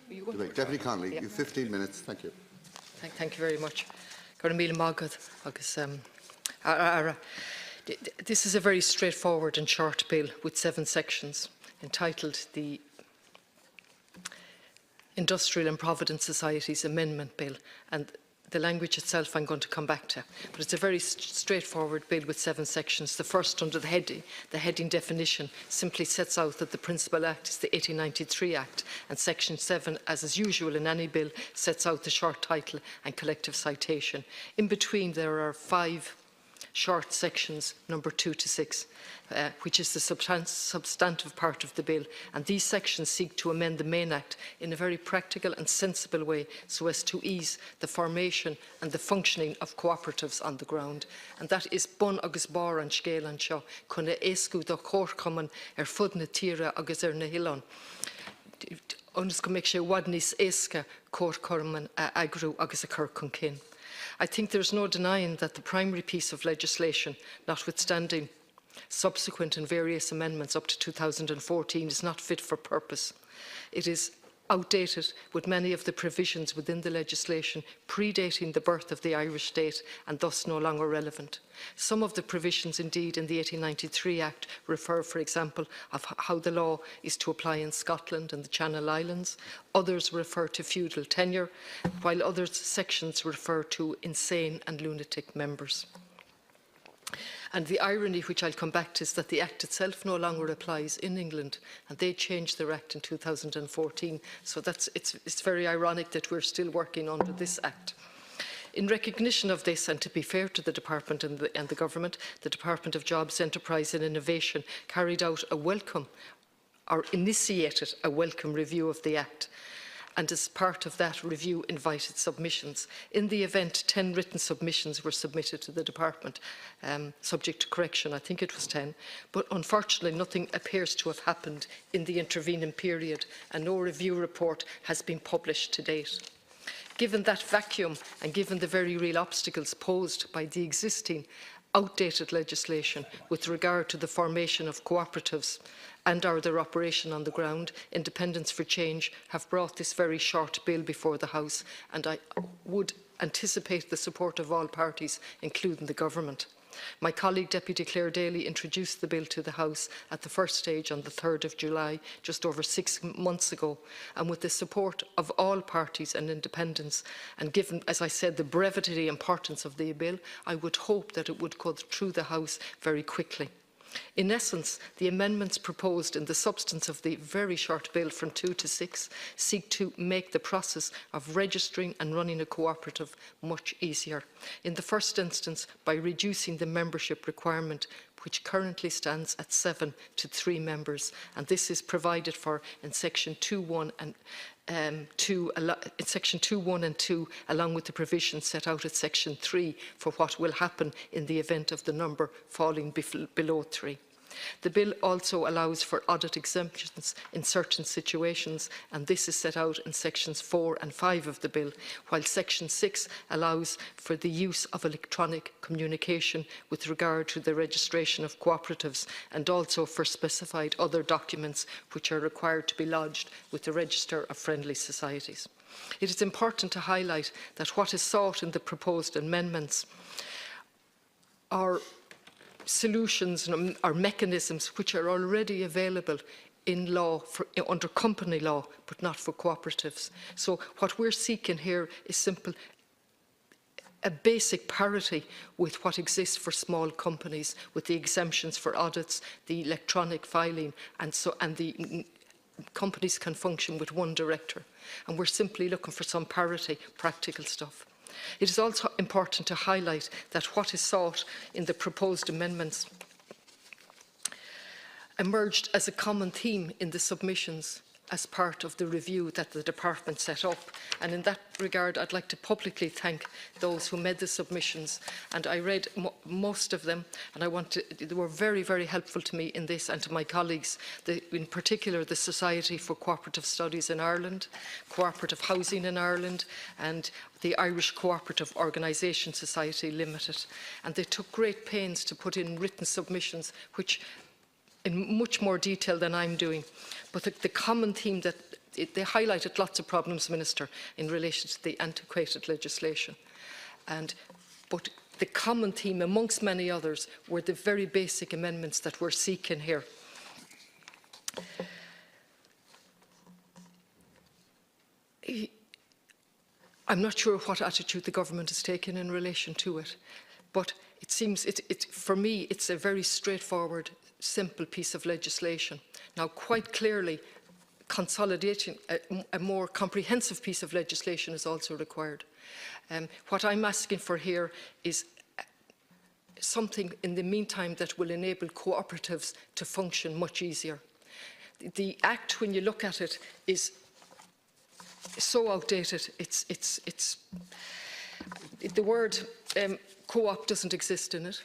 Deputy Connolly, you have 15 minutes. Thank you. Thank you very much. This is a very straightforward and short bill with 7 sections entitled the Industrial and Provident Societies Amendment Bill, and the language itself I'm going to come back to. But it's a very straightforward bill with 7 sections. The first, under the heading definition, simply sets out that the principal act is the 1893 Act, and section 7, as is usual in any bill, sets out the short title and collective citation. In between there are 5 short sections, number 2 to 6, which is the substantive part of the bill, and these sections seek to amend the main act in a very practical and sensible way so as to ease the formation and the functioning of cooperatives on the ground. And that is bun agus bar an scéal an seo chuna éascú do chórchaman fud na tíre agus na hillan. Onus go make sé wad níos éasca chórchaman agrú agus a chur chun cinn. I think there is no denying that the primary piece of legislation, notwithstanding subsequent and various amendments up to 2014, is not fit for purpose. It is outdated, with many of the provisions within the legislation predating the birth of the Irish state and thus no longer relevant. Some of the provisions indeed in the 1893 Act refer, for example, of how the law is to apply in Scotland and the Channel Islands. Others refer to feudal tenure, while other sections refer to insane and lunatic members. And the irony, which I'll come back to, is that the Act itself no longer applies in England, and they changed their Act in 2014. So it's very ironic that we're still working under this Act. In recognition of this, and to be fair to the Department and the Government, the Department of Jobs, Enterprise and Innovation carried out a welcome, or initiated a welcome review of the Act. And as part of that review, invited submissions. In the event, 10 written submissions were submitted to the department, subject to correction. I think it was 10. But unfortunately, nothing appears to have happened in the intervening period, and no review report has been published to date. Given that vacuum, and given the very real obstacles posed by the existing outdated legislation with regard to the formation of cooperatives and/or their operation on the ground, Independents for Change have brought this very short bill before the House, and I would anticipate the support of all parties, including the Government. My colleague Deputy Clare Daly introduced the bill to the House at the first stage on the 3rd of July, just over 6 months ago, and with the support of all parties and independents, and given, as I said, the brevity and importance of the bill, I would hope that it would go through the House very quickly. In essence, the amendments proposed in the substance of the very short bill from 2 to 6 seek to make the process of registering and running a cooperative much easier. In the first instance, by reducing the membership requirement, which currently stands at 7 to 3 members, and this is provided for in section 2.1 and section 2.1 and 2, along with the provisions set out at section 3 for what will happen in the event of the number falling below 3. The bill also allows for audit exemptions in certain situations, and this is set out in sections 4 and 5 of the bill, while section 6 allows for the use of electronic communication with regard to the registration of cooperatives, and also for specified other documents which are required to be lodged with the Register of Friendly Societies. It is important to highlight that what is sought in the proposed amendments are solutions or mechanisms which are already available in law under company law, but not for cooperatives. So what we're seeking here is simple, a basic parity with what exists for small companies, with the exemptions for audits, the electronic filing, and the companies can function with one director. And we're simply looking for some parity, practical stuff. It is also important to highlight that what is sought in the proposed amendments emerged as a common theme in the submissions as part of the review that the department set up. And in that regard, I'd like to publicly thank those who made the submissions. And I read most of them, and they were very, very helpful to me in this and to my colleagues, in particular the Society for Cooperative Studies in Ireland, Cooperative Housing in Ireland, and the Irish Cooperative Organisation Society Limited. And they took great pains to put in written submissions, which in much more detail than I'm doing. But the common theme that they highlighted lots of problems, Minister, in relation to the antiquated legislation. But the common theme, amongst many others, were the very basic amendments that we're seeking here. I'm not sure what attitude the government has taken in relation to it, but it seems, for me, it's a very straightforward, simple piece of legislation. Now, quite clearly, consolidating a more comprehensive piece of legislation is also required. What I'm asking for here is something in the meantime that will enable cooperatives to function much easier. The Act, when you look at it, is so outdated. The word co-op doesn't exist in it.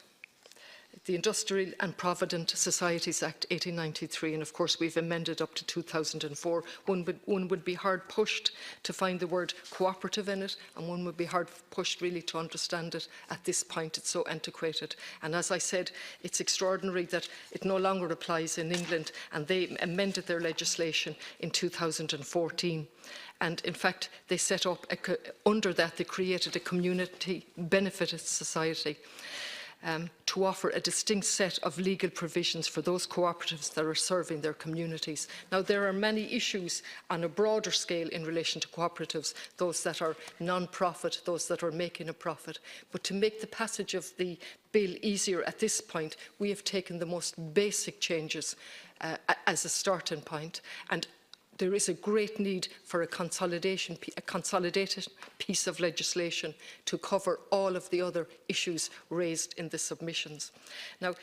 The Industrial and Provident Societies Act 1893, and of course we've amended up to 2004. One would be hard pushed to find the word cooperative in it, and one would be hard pushed really to understand it at this point. It's so antiquated. And as I said, it's extraordinary that it no longer applies in England, and they amended their legislation in 2014. And in fact, they set up, under that, they created a community benefited society to offer a distinct set of legal provisions for those cooperatives that are serving their communities. Now, there are many issues on a broader scale in relation to cooperatives, those that are non-profit, those that are making a profit. But to make the passage of the bill easier at this point, we have taken the most basic changes as a starting point. And there is a great need for a consolidated piece of legislation to cover all of the other issues raised in the submissions. Now,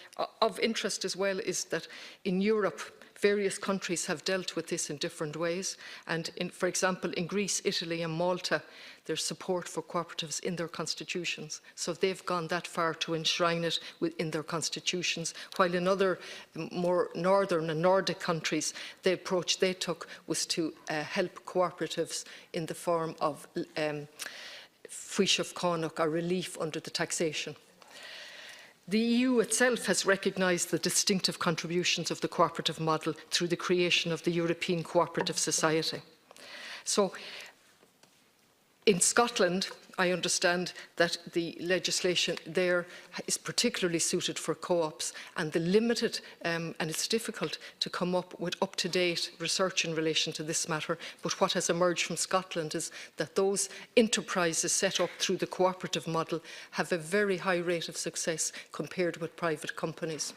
of interest as well is that in Europe, various countries have dealt with this in different ways. And for example, in Greece, Italy and Malta, there's support for cooperatives in their constitutions. So they've gone that far to enshrine it within their constitutions, while in other more northern and Nordic countries, the approach they took was to help cooperatives in the form of Fuish Connacht, or relief under the taxation. The EU itself has recognised the distinctive contributions of the cooperative model through the creation of the European Cooperative Society. So, in Scotland, I understand that the legislation there is particularly suited for co-ops, and the limited, and it's difficult to come up with up-to-date research in relation to this matter, but what has emerged from Scotland is that those enterprises set up through the cooperative model have a very high rate of success compared with private companies.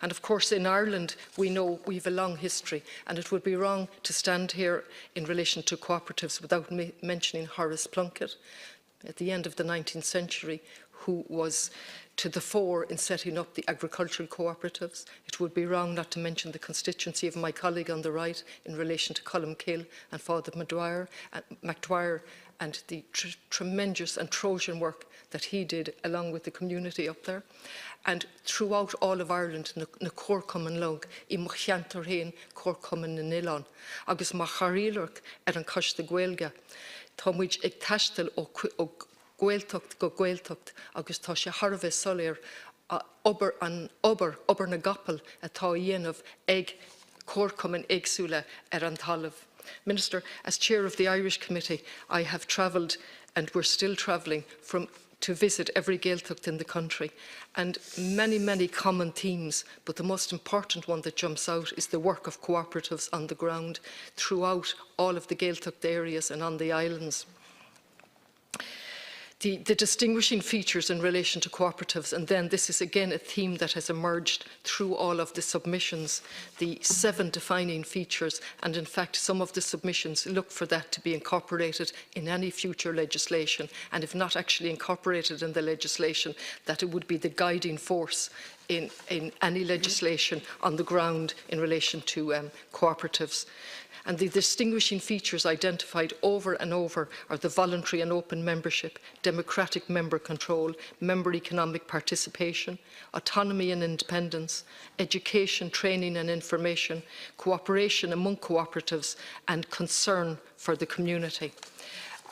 And of course, in Ireland, we know we have a long history, and it would be wrong to stand here in relation to cooperatives without mentioning Horace Plunkett at the end of the 19th century, who was to the fore in setting up the agricultural cooperatives. It would be wrong not to mention the constituency of my colleague on the right in relation to Columkill and Father MacDwyer and the tremendous and Trojan work that he did along with the community up there. And throughout all of Ireland, na córcuman log, I mo cheantar hain córcuman na nilon, agus ma charílurk an cos de Gaelga, tá muid ag taistil ó Gaeltocht go Gaeltocht, agus tá sé Harveh solir ober na gapel atá dhéanamh ag córcuman éagsúla an talamh. Minister, as chair of the Irish Committee, I have travelled, and we're still travelling, to visit every Gaeltacht in the country, and many common themes, but the most important one that jumps out is the work of cooperatives on the ground throughout all of the Gaeltacht areas and on the islands. The distinguishing features in relation to cooperatives, and then this is again a theme that has emerged through all of the submissions, the 7 defining features, and in fact some of the submissions look for that to be incorporated in any future legislation, and if not actually incorporated in the legislation, that it would be the guiding force in any legislation on the ground in relation to cooperatives. And the distinguishing features identified over and over are the voluntary and open membership, democratic member control, member economic participation, autonomy and independence, education, training and information, cooperation among cooperatives, and concern for the community.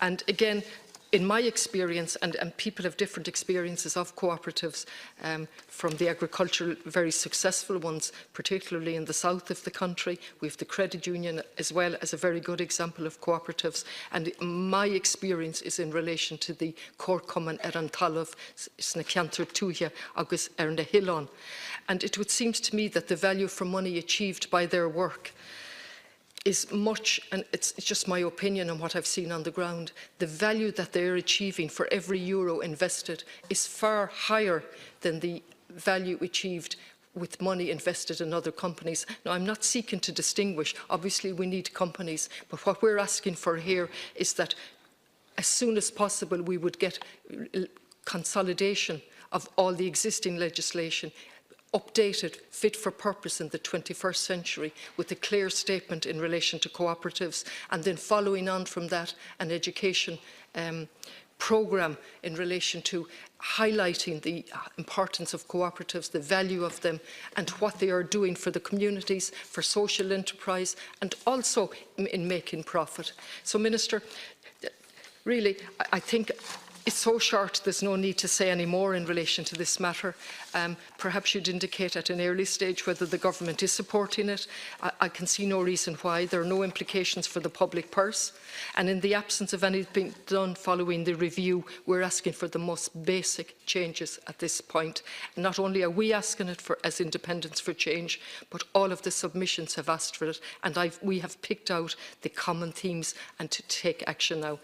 And again, in my experience, and people have different experiences of cooperatives, from the agricultural, very successful ones, particularly in the south of the country. We have the credit union as well as a very good example of cooperatives. And my experience is in relation to the Córcuman ar an Talamh, sna ceantar túthe agus ar na Hillón. And it would seem to me that the value for money achieved by their work is much, and it's just my opinion on what I've seen on the ground, the value that they're achieving for every euro invested is far higher than the value achieved with money invested in other companies. Now, I'm not seeking to distinguish. Obviously, we need companies, but what we're asking for here is that as soon as possible we would get consolidation of all the existing legislation, updated, fit for purpose in the 21st century, with a clear statement in relation to cooperatives, and then following on from that, an education programme in relation to highlighting the importance of cooperatives, the value of them, and what they are doing for the communities, for social enterprise, and also in making profit. So, Minister, really, I think it's so short, there's no need to say any more in relation to this matter. Perhaps you'd indicate at an early stage whether the government is supporting it. I can see no reason why. There are no implications for the public purse. And in the absence of anything done following the review, we're asking for the most basic changes at this point. Not only are we asking it for as Independents for Change, but all of the submissions have asked for it. And we have picked out the common themes and to take action now.